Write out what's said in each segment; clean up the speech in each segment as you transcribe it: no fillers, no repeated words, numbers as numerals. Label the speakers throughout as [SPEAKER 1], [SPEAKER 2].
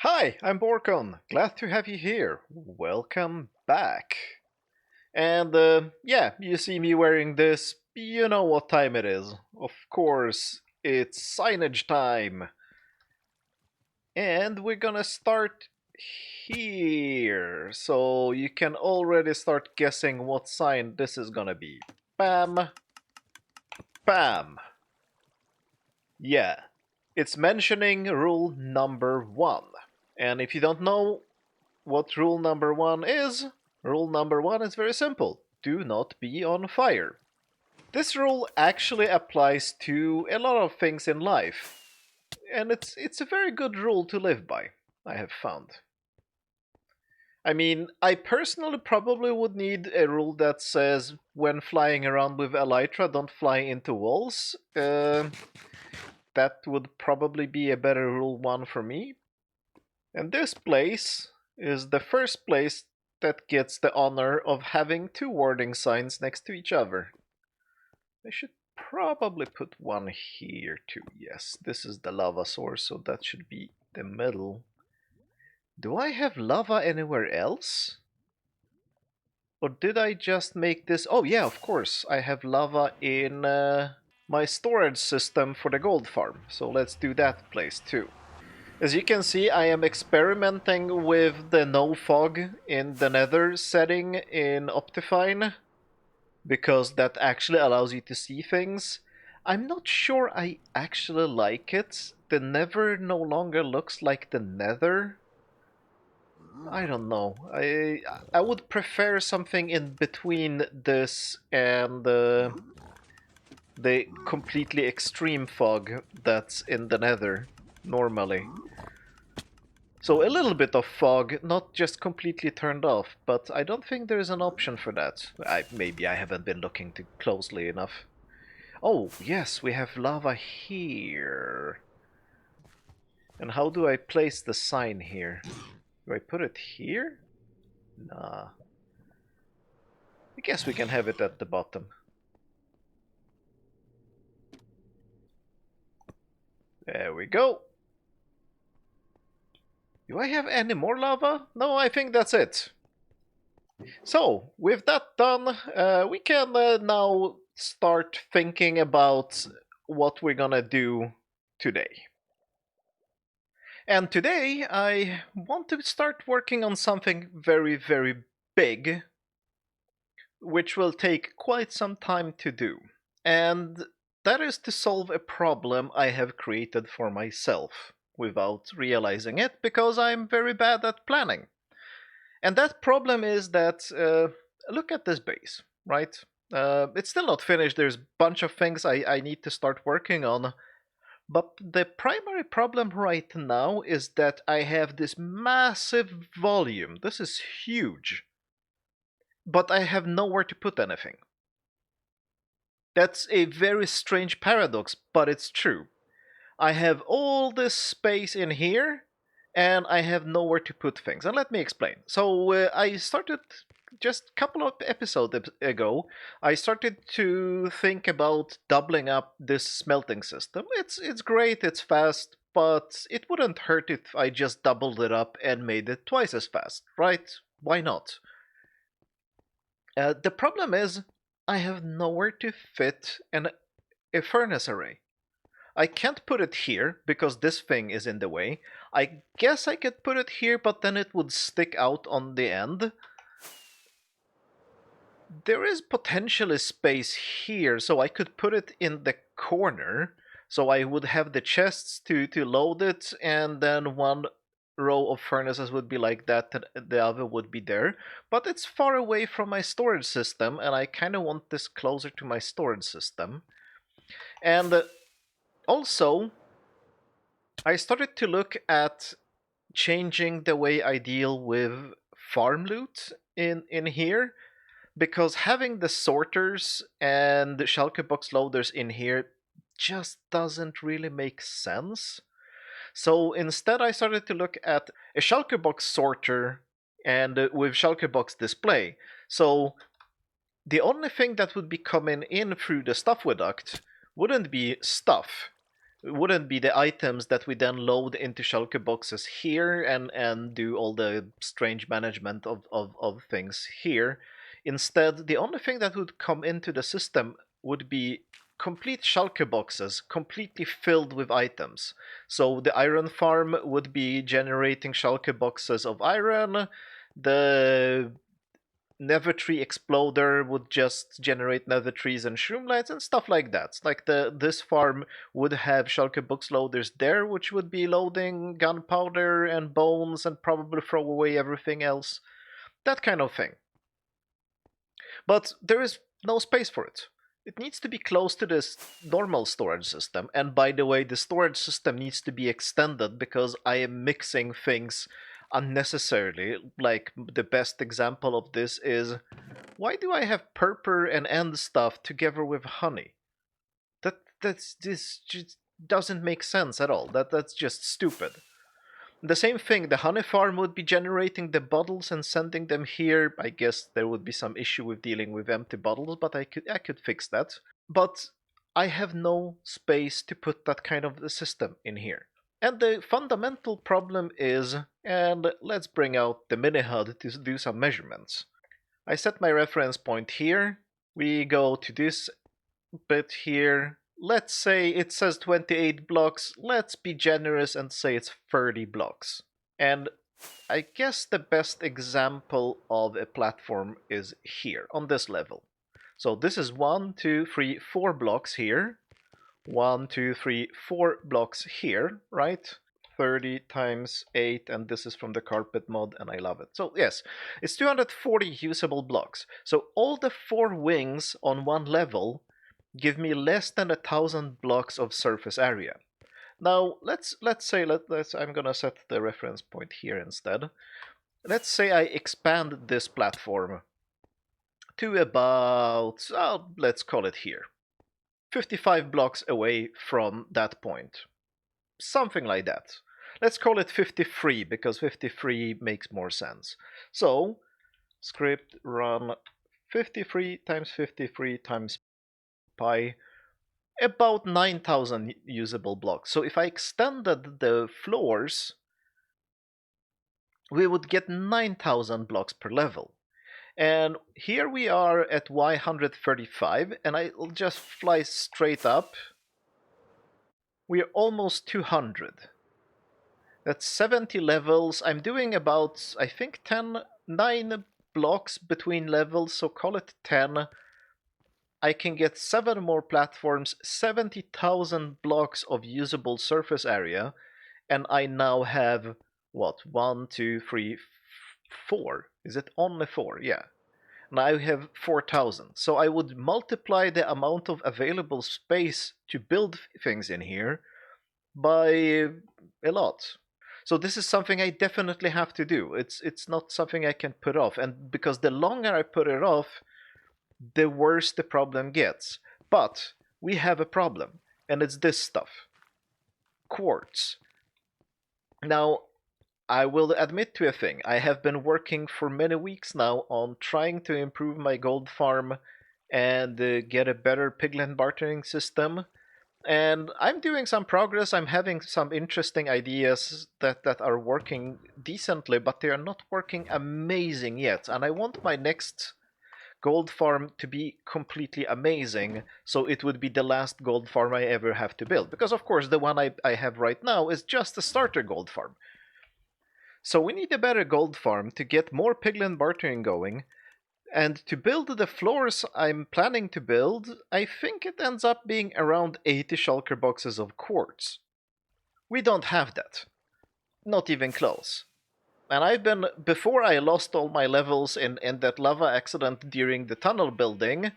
[SPEAKER 1] Hi, I'm Borkaland. Glad to have you here. Welcome back. And yeah, you see me wearing this. You know what time it is. Of course, it's signage time. And we're gonna start here. So you can already start guessing what sign this is gonna be. Bam, bam. Yeah, it's mentioning rule number 1. And if you don't know what rule number 1 is? Rule number 1 is very simple. Do not be on fire. This rule actually applies to a lot of things in life. And it's a very good rule to live by, I have found. I mean, I personally probably would need a rule that says when flying around with Elytra, don't fly into walls. That would probably be a better rule 1 for me. And this place is the first place that gets the honor of having 2 warning signs next to each other. I should probably put one here too. Yes, this is the lava source, so that should be the middle. Do I have lava anywhere else? Or did I just make this? Oh yeah, of course. I have lava in my storage system for the gold farm. So let's do that place too. As you can see, I am experimenting with the no fog in the nether setting in Optifine, because that actually allows you to see things. I'm not sure I actually like it. The nether no longer looks like the nether. I don't know. I would prefer something in between this and the completely extreme fog that's in the nether normally. So a little bit of fog, not just completely turned off, but I don't think there's an option for that. Maybe I haven't been looking too closely enough. Oh, yes, we have lava here. And how do I place the sign here? Do I put it here? Nah. I guess we can have it at the bottom. There we go. Do I have any more lava? No, I think that's it. So, with that done, we can now start thinking about what we're gonna do today. And today, I want to start working on something very, very big, which will take quite some time to do. And that is to solve a problem I have created for myself without realizing it, because I'm very bad at planning. And that problem is that, look at this base, right? It's still not finished. There's a bunch of things I need to start working on. But the primary problem right now is that I have this massive volume. This is huge. But I have nowhere to put anything. That's a very strange paradox, but it's true. I have all this space in here, and I have nowhere to put things. And let me explain. So I started just a couple of episodes ago. I started to think about doubling up this smelting system. It's great, it's fast, but it wouldn't hurt if I just doubled it up and made it twice as fast, right? Why not? The problem is I have nowhere to fit a furnace array. I can't put it here because this thing is in the way. I guess I could put it here, but then it would stick out on the end. There is potentially space here, so I could put it in the corner. So I would have the chests to load it, and then one row of furnaces would be like that, and the other would be there. But it's far away from my storage system, and I kind of want this closer to my storage system. And also, I started to look at changing the way I deal with farm loot in here, because having the sorters and the shulker box loaders in here just doesn't really make sense. So instead I started to look at a shulker box sorter and with shulker box display. So the only thing that would be coming in through the stuff duct wouldn't be stuff. It wouldn't be the items that we then load into shulker boxes here and do all the strange management of things here. Instead, the only thing that would come into the system would be complete shulker boxes, completely filled with items. So the iron farm would be generating shulker boxes of iron. The nether tree exploder would just generate nether trees and shroomlights and stuff like that. Like this farm would have shulker box loaders there, which would be loading gunpowder and bones and probably throw away everything else. That kind of thing. But there is no space for it. It needs to be close to this normal storage system. And by the way, the storage system needs to be extended because I am mixing things unnecessarily. Like, the best example of this is, why do I have purple and end stuff together with honey? This just doesn't make sense at all. That's just stupid. The same thing, the honey farm would be generating the bottles and sending them here. I guess there would be some issue with dealing with empty bottles, but I could fix that. But I have no space to put that kind of a system in here. And the fundamental problem is, and let's bring out the mini HUD to do some measurements. I set my reference point here. We go to this bit here. Let's say it says 28 blocks. Let's be generous and say it's 30 blocks. And I guess the best example of a platform is here, on this level. So this is 1, 2, 3, 4 blocks here. 1, 2, 3, 4 blocks here, right? 30 times 8, and this is from the carpet mod, and I love it. So yes, it's 240 usable blocks. So all the 4 wings on one level give me less than 1,000 blocks of surface area. Now let's say I'm gonna set the reference point here instead. Let's say I expand this platform to about, let's call it here, 55 blocks away from that point. Something like that. Let's call it 53 because 53 makes more sense. So script run 53 times 53 times pi, about 9,000 usable blocks. So if I extended the floors, we would get 9,000 blocks per level. And here we are at Y135, and I'll just fly straight up. We're almost 200. That's 70 levels. I'm doing about, I think, 9 blocks between levels, so call it 10. I can get 7 more platforms, 70,000 blocks of usable surface area, and I now have, what, 1, 2, 3, 4. Is it only 4? Yeah. Now I have 4,000. So I would multiply the amount of available space to build things in here by a lot. So this is something I definitely have to do. It's not something I can put off, and because the longer I put it off, the worse the problem gets. But we have a problem, and it's this stuff. Quartz. Now, I will admit to a thing. I have been working for many weeks now on trying to improve my gold farm and get a better piglet bartering system. And I'm doing some progress. I'm having some interesting ideas that are working decently, but they are not working amazing yet. And I want my next gold farm to be completely amazing, so it would be the last gold farm I ever have to build. Because of course the one I have right now is just a starter gold farm. So we need a better gold farm to get more piglet bartering going, and to build the floors I'm planning to build, I think it ends up being around 80 shulker boxes of quartz. We don't have that. Not even close. And I've been, before I lost all my levels in that lava accident during the tunnel building,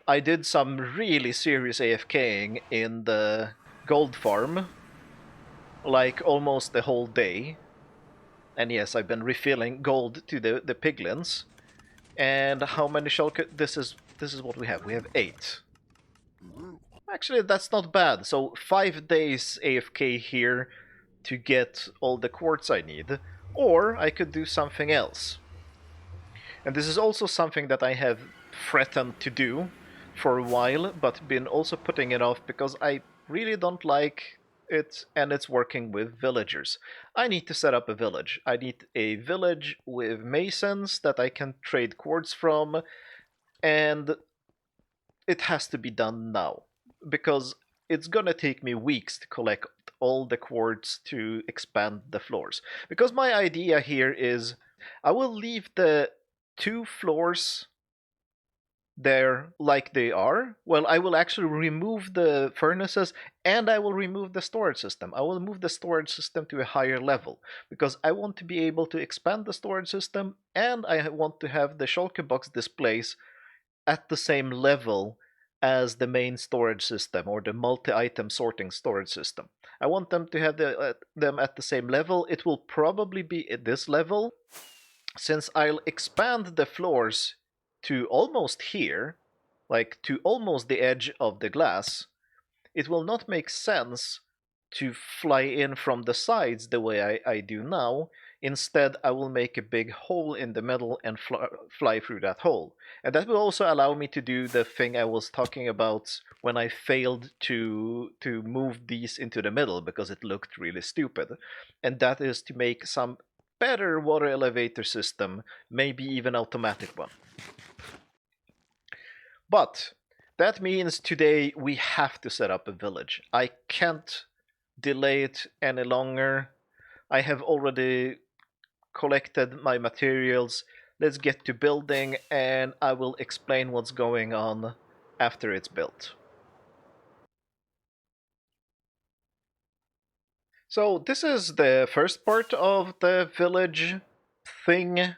[SPEAKER 1] I did some really serious AFKing in the gold farm, like almost the whole day. And yes, I've been refilling gold to the piglins. And how many shulker? This is what we have. We have 8. Actually, that's not bad. So 5 days AFK here to get all the quartz I need. Or I could do something else. And this is also something that I have threatened to do for a while, but been also putting it off because I really don't like it, and it's working with villagers. I need to set up a village. I need a village with masons that I can trade quartz from, and it has to be done now because it's gonna take me weeks to collect all the quartz to expand the floors. Because my idea here is I will leave the 2 floors there like they are. Well, I will actually remove the furnaces and I will remove the storage system. I will move the storage system to a higher level because I want to be able to expand the storage system and I want to have the shulker box displays at the same level as the main storage system or the multi-item sorting storage system. I want them to have them at the same level. It will probably be at this level since I'll expand the floors to almost here, like to almost the edge of the glass. It will not make sense to fly in from the sides the way I do now. Instead, I will make a big hole in the middle and fly through that hole. And that will also allow me to do the thing I was talking about when I failed to move these into the middle because it looked really stupid. And that is to make some better water elevator system, maybe even automatic one. But that means today we have to set up a village. I can't delay it any longer. I have already collected my materials. Let's get to building and I will explain what's going on after it's built. So this is the first part of the village thing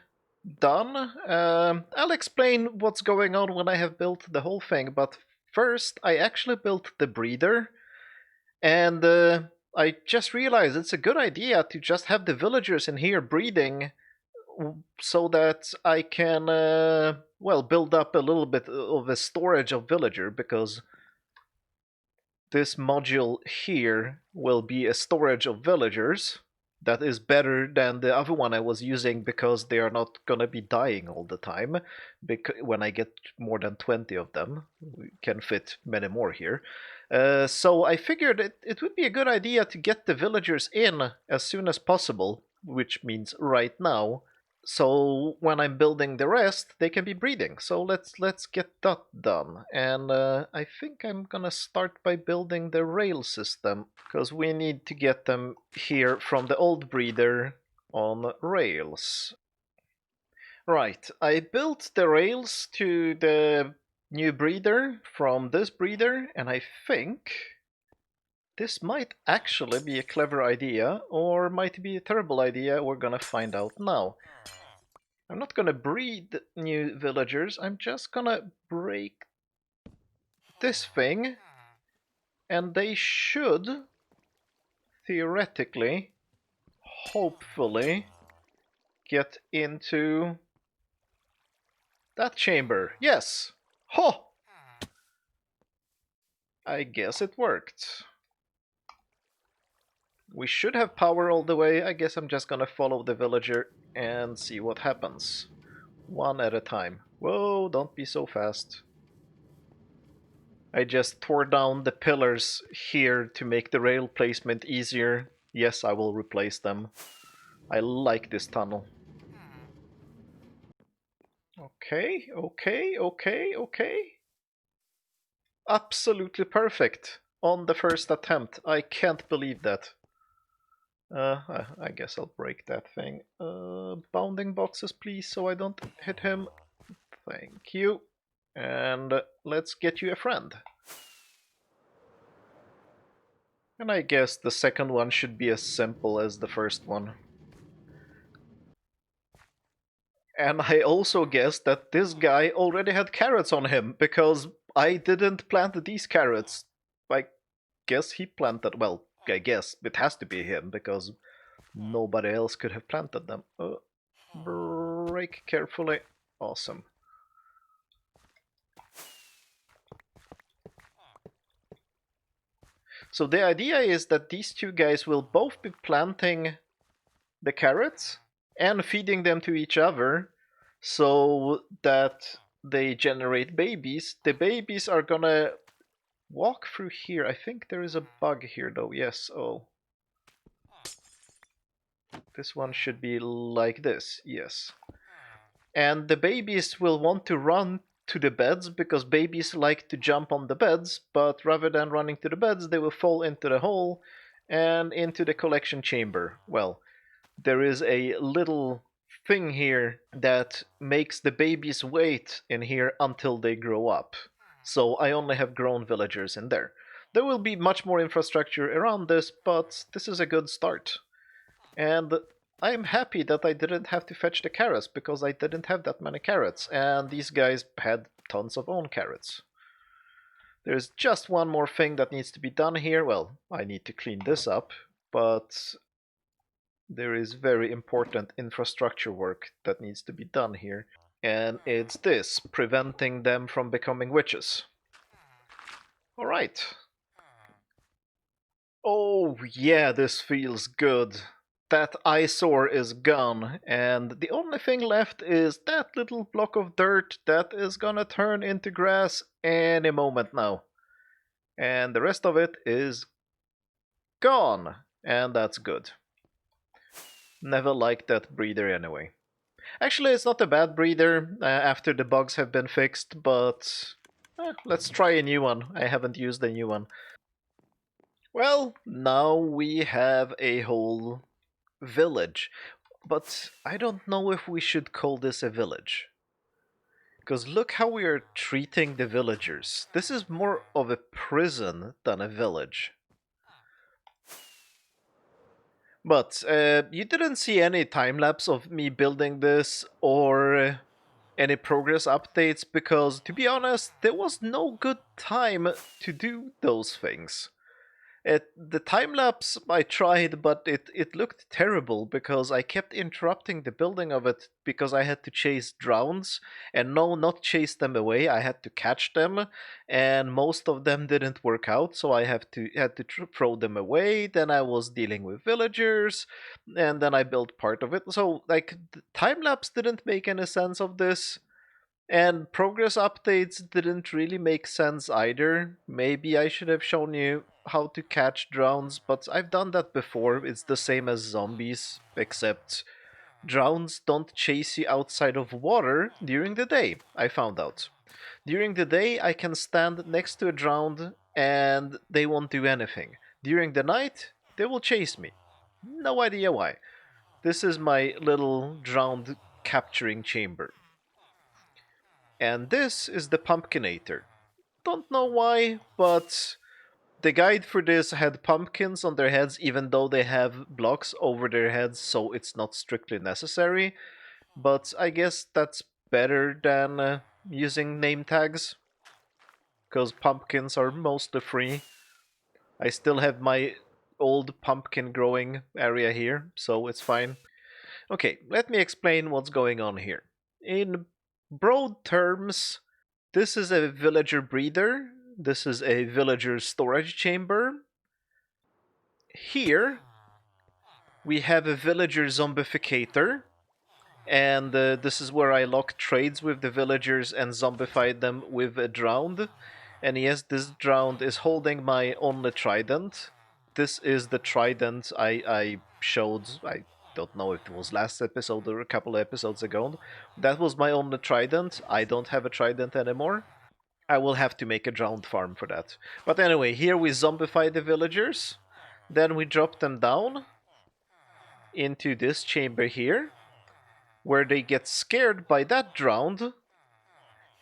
[SPEAKER 1] done. I'll explain what's going on when I have built the whole thing, but first I actually built the breeder, and I just realized it's a good idea to just have the villagers in here breeding so that I can, well, build up a little bit of a storage of villager because this module here will be a storage of villagers that is better than the other one I was using because they are not gonna be dying all the time. Because when I get more than 20 of them, we can fit many more here. So I figured it would be a good idea to get the villagers in as soon as possible, which means right now, so when I'm building the rest, they can be breeding. So let's get that done. And I think I'm gonna start by building the rail system because we need to get them here from the old breeder on rails. Right, I built the rails to the new breeder from this breeder, and I think this might actually be a clever idea or might be a terrible idea. We're gonna find out now. I'm not gonna breed new villagers, I'm just gonna break this thing, and they should, theoretically, hopefully, get into that chamber. Yes! Ho! I guess it worked. We should have power all the way. I guess I'm just gonna follow the villager and see what happens. One at a time. Whoa, don't be so fast. I just tore down the pillars here to make the rail placement easier. Yes, I will replace them. I like this tunnel. Okay, okay, okay, okay. Absolutely perfect on the first attempt. I can't believe that. I guess I'll break that thing. Bounding boxes, please, so I don't hit him. Thank you. And let's get you a friend. And I guess the second one should be as simple as the first one. And I also guess that this guy already had carrots on him, because I didn't plant these carrots. I guess he planted, well, I guess it has to be him, because nobody else could have planted them. Break carefully. Awesome. So the idea is that these two guys will both be planting the carrots and feeding them to each other so that they generate babies. The babies are gonna walk through here. I think there is a bug here though. Yes, oh. This one should be like this, yes. And the babies will want to run to the beds because babies like to jump on the beds, but rather than running to the beds, they will fall into the hole and into the collection chamber. Well, there is a little thing here that makes the babies wait in here until they grow up. So I only have grown villagers in there. There will be much more infrastructure around this, but this is a good start. And I'm happy that I didn't have to fetch the carrots because I didn't have that many carrots, and these guys had tons of own carrots. There's just one more thing that needs to be done here. Well, I need to clean this up, but there is very important infrastructure work that needs to be done here. And it's this, preventing them from becoming witches. Alright. Oh yeah, this feels good. That eyesore is gone, and the only thing left is that little block of dirt that is gonna turn into grass any moment now. And the rest of it is gone, and that's good. Never liked that breeder anyway. Actually, it's not a bad breeder after the bugs have been fixed, but let's try a new one. I haven't used a new one. Well, now we have a whole village. But I don't know if we should call this a village. Because look how we are treating the villagers. This is more of a prison than a village. But you didn't see any time lapse of me building this or any progress updates because, to be honest, there was no good time to do those things. The time lapse I tried, but it looked terrible because I kept interrupting the building of it because I had to chase drowns, and no, not chase them away. I had to catch them, and most of them didn't work out, so I had to throw them away. Then I was dealing with villagers, and then I built part of it. So like time lapse didn't make any sense of this. And progress updates didn't really make sense either. Maybe I should have shown you how to catch drowns, but I've done that before. It's the same as zombies, except drowns don't chase you outside of water during the day, I found out. During the day, I can stand next to a drowned and they won't do anything. During the night, they will chase me. No idea why. This is my little drowned capturing chamber. And this is the Pumpkinator. Don't know why, but the guide for this had pumpkins on their heads even though they have blocks over their heads, so it's not strictly necessary. But I guess that's better than using name tags, because pumpkins are mostly free. I still have my old pumpkin growing area here, so it's fine. Okay, let me explain what's going on here. In broad terms, this is a villager breeder. This is a villager storage chamber. Here, we have a villager zombificator. And this is where I lock trades with the villagers and zombify them with a drowned. And yes, this drowned is holding my only trident. This is the trident I showed. I don't know if it was last episode or a couple of episodes ago. That was my only trident. I don't have a trident anymore. I will have to make a drowned farm for that. But anyway, here we zombify the villagers. Then we drop them down into this chamber here, where they get scared by that drowned,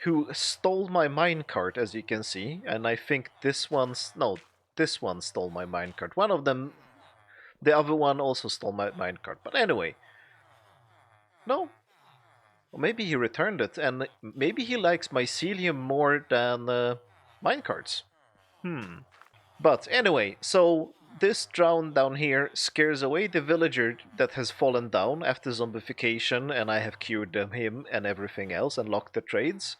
[SPEAKER 1] who stole my minecart, as you can see. And I think this one's... no, this one stole my minecart. One of them... the other one also stole my minecart. But anyway. No. Or maybe he returned it, and maybe he likes mycelium more than minecarts. But anyway, so this drown down here scares away the villager that has fallen down after zombification, and I have cured him and everything else and locked the trades.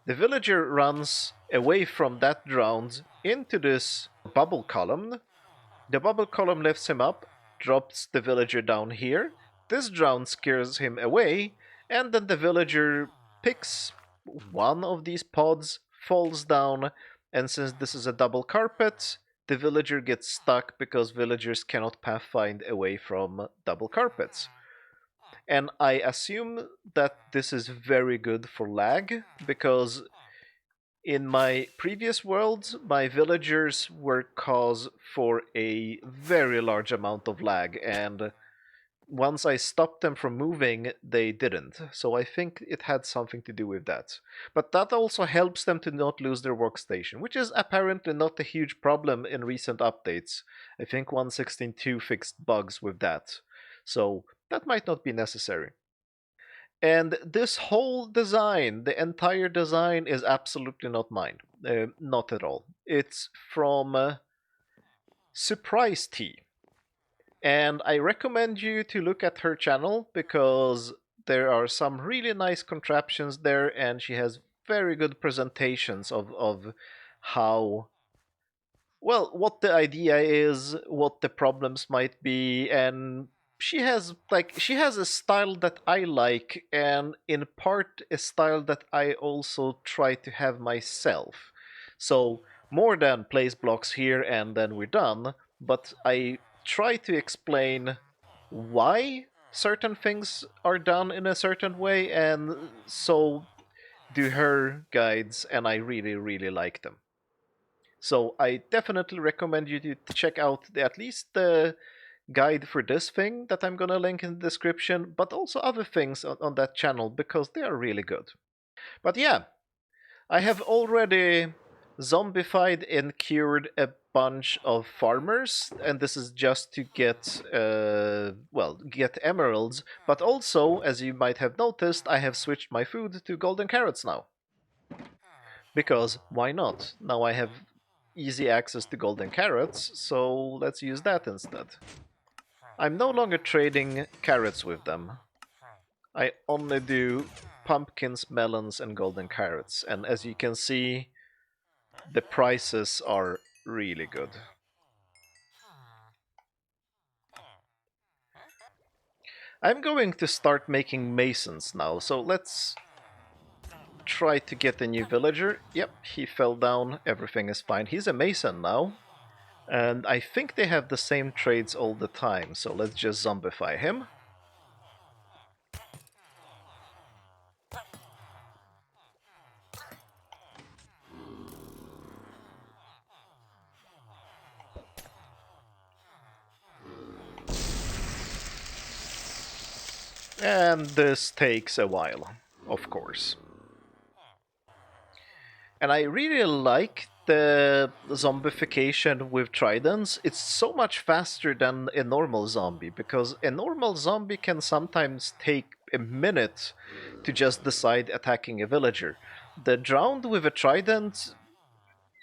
[SPEAKER 1] The villager runs away from that drowned into this bubble column. The bubble column lifts him up, drops the villager down here. This drown scares him away, and then the villager picks one of these pods, falls down, And since this is a double carpet, the villager gets stuck because villagers cannot pathfind away from double carpets. And I assume that this is very good for lag because in my previous worlds, my villagers were cause for a very large amount of lag, and once I stopped them from moving, they didn't. So I think it had something to do with that. But that also helps them to not lose their workstation, which is apparently not a huge problem in recent updates. I think 1.16.2 fixed bugs with that. So that might not be necessary. And this whole design, the entire design, is absolutely not mine. Not at all. It's from Surprise Tea. And I recommend you to look at her channel because there are some really nice contraptions there, and she has very good presentations of how, well, what the idea is, what the problems might be, and she has a style that I like, and in part a style that I also try to have myself. So more than place blocks here and then we're done, but I try to explain why certain things are done in a certain way, and so do her guides, and I really, really like them. So I definitely recommend you to check out at least the guide for this thing that I'm gonna link in the description, but also other things on that channel because they are really good. But yeah, I have already zombified and cured a bunch of farmers, and this is just to get, get emeralds, but also, as you might have noticed, I have switched my food to golden carrots now. Because why not? Now I have easy access to golden carrots, so let's use that instead. I'm no longer trading carrots with them. I only do pumpkins, melons, and golden carrots, and as you can see, the prices are really good. I'm going to start making masons now, so let's try to get a new villager. Yep, he fell down, everything is fine. He's a mason now. And I think they have the same trades all the time, so let's just zombify him. And this takes a while, of course. And I really like the zombification with tridents. It's so much faster than a normal zombie, because a normal zombie can sometimes take a minute to just decide attacking a villager. The drowned with a trident,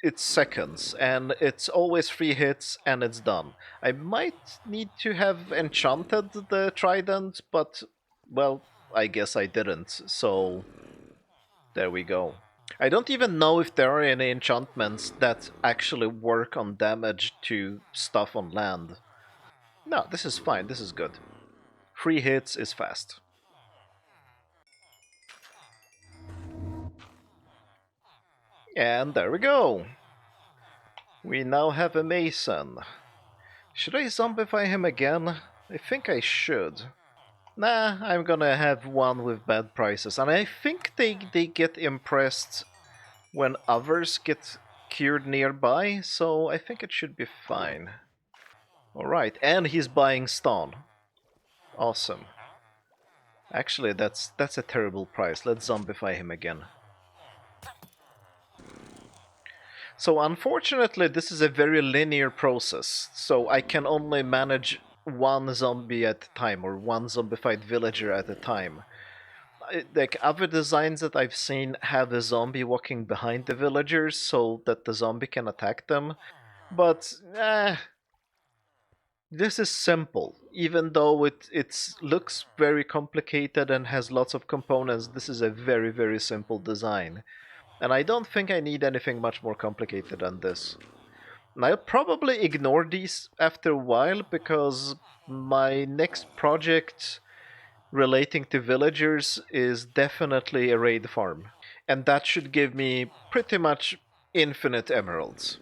[SPEAKER 1] it's seconds, and it's always 3 hits and it's done. I might need to have enchanted the trident, but, well, I guess I didn't, so there we go. I don't even know if there are any enchantments that actually work on damage to stuff on land. No, this is fine, this is good. 3 hits is fast. And there we go! We now have a mason. Should I zombify him again? I think I should. Nah, I'm gonna have one with bad prices, and I think they get impressed when others get cured nearby, so I think it should be fine. Alright, and he's buying stone. Awesome. Actually, that's a terrible price. Let's zombify him again. So unfortunately, this is a very linear process, so I can only manage one zombie at a time, or one zombified villager at a time. Like other designs that I've seen have a zombie walking behind the villagers so that the zombie can attack them, but this is simple. Even though it looks very complicated and has lots of components, this is a very, very simple design. And I don't think I need anything much more complicated than this. And I'll probably ignore these after a while because my next project relating to villagers is definitely a raid farm. And that should give me pretty much infinite emeralds.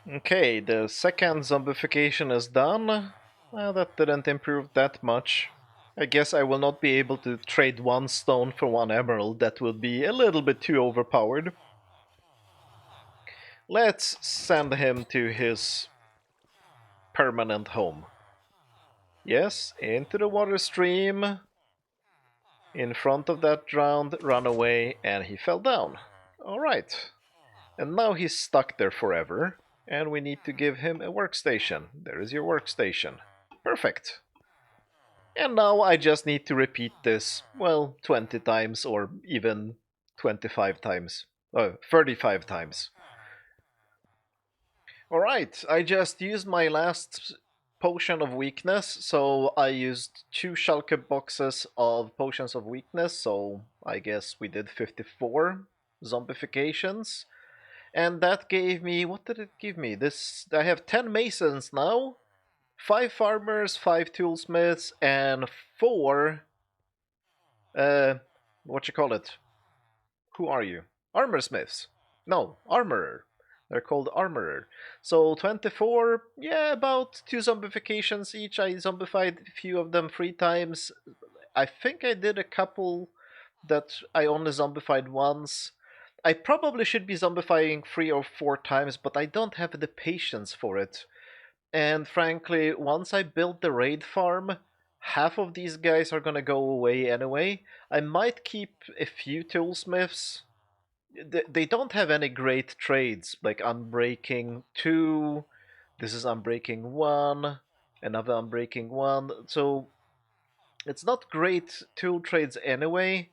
[SPEAKER 1] Okay, the second zombification is done. Well, that didn't improve that much. I guess I will not be able to trade one stone for one emerald. That will be a little bit too overpowered. Let's send him to his permanent home. Yes, into the water stream. In front of that drowned, run away, and he fell down. Alright. And now he's stuck there forever, and we need to give him a workstation. There is your workstation. Perfect. And now I just need to repeat this, well, 20 times or even 25 times. 35 times. Alright, I just used my last potion of weakness, so I used 2 shulker boxes of potions of weakness, so I guess we did 54 zombifications. And that gave me, what did it give me? This, I have 10 masons now, 5 farmers, 5 toolsmiths, and 4, uh, what you call it? Who are you? Armor smiths. No, armorer. They're called armorer. So 24, yeah, about 2 zombifications each. I zombified a few of them 3 times. I think I did a couple that I only zombified once. I probably should be zombifying 3 or 4 times, but I don't have the patience for it. And frankly, once I build the raid farm, half of these guys are gonna go away anyway. I might keep a few toolsmiths. They don't have any great trades, like Unbreaking 2, this is Unbreaking 1, another Unbreaking 1, so it's not great tool trades anyway.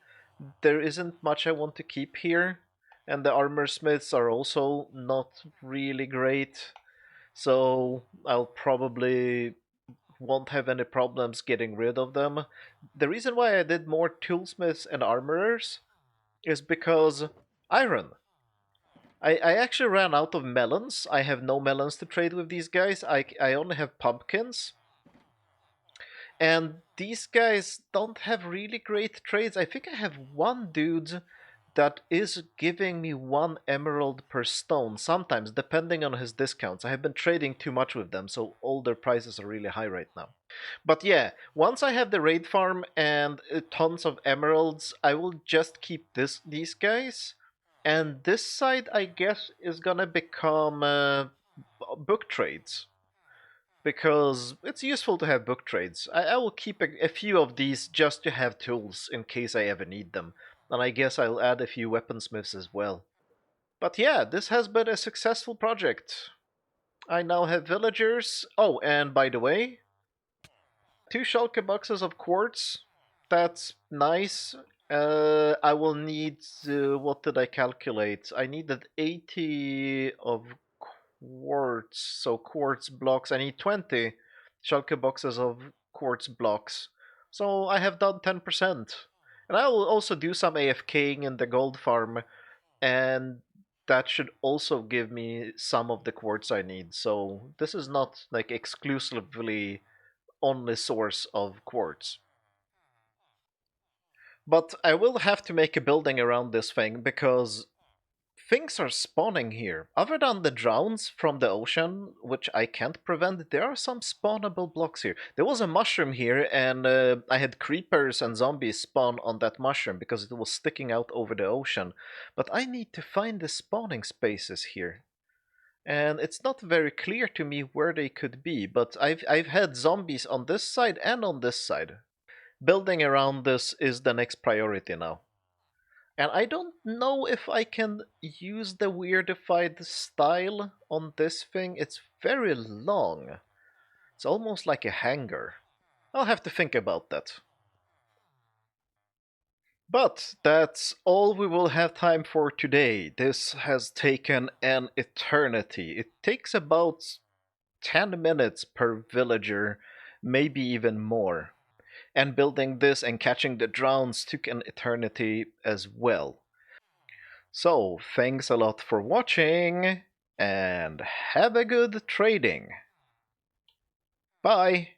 [SPEAKER 1] There isn't much I want to keep here, and the armor smiths are also not really great, so I'll probably won't have any problems getting rid of them. The reason why I did more toolsmiths and armorers is because iron. I actually ran out of melons. I have no melons to trade with these guys. I only have pumpkins. And these guys don't have really great trades. I think I have one dude that is giving me 1 emerald per stone, sometimes, depending on his discounts. I have been trading too much with them, so all their prices are really high right now. But yeah, once I have the raid farm and tons of emeralds, I will just keep these guys. And this side, I guess, is gonna become book trades because it's useful to have book trades. I will keep a few of these just to have tools in case I ever need them. And I guess I'll add a few weaponsmiths as well. But yeah, this has been a successful project. I now have villagers. Oh, and by the way, 2 shulker boxes of quartz. That's nice. I will need, what did I calculate? I needed 80 of quartz, so quartz blocks. I need 20 shulker boxes of quartz blocks. So I have done 10%. And I will also do some AFKing in the gold farm, and that should also give me some of the quartz I need. So this is not like exclusively only source of quartz. But I will have to make a building around this thing because things are spawning here. Other than the drowns from the ocean, which I can't prevent, there are some spawnable blocks here. There was a mushroom here, and I had creepers and zombies spawn on that mushroom because it was sticking out over the ocean. But I need to find the spawning spaces here. And it's not very clear to me where they could be, but I've had zombies on this side and on this side. Building around this is the next priority now. And I don't know if I can use the weirdified style on this thing. It's very long. It's almost like a hanger. I'll have to think about that. But that's all we will have time for today. This has taken an eternity. It takes about 10 minutes per villager, maybe even more. And building this and catching the drowns took an eternity as well. So, thanks a lot for watching, and have a good trading. Bye!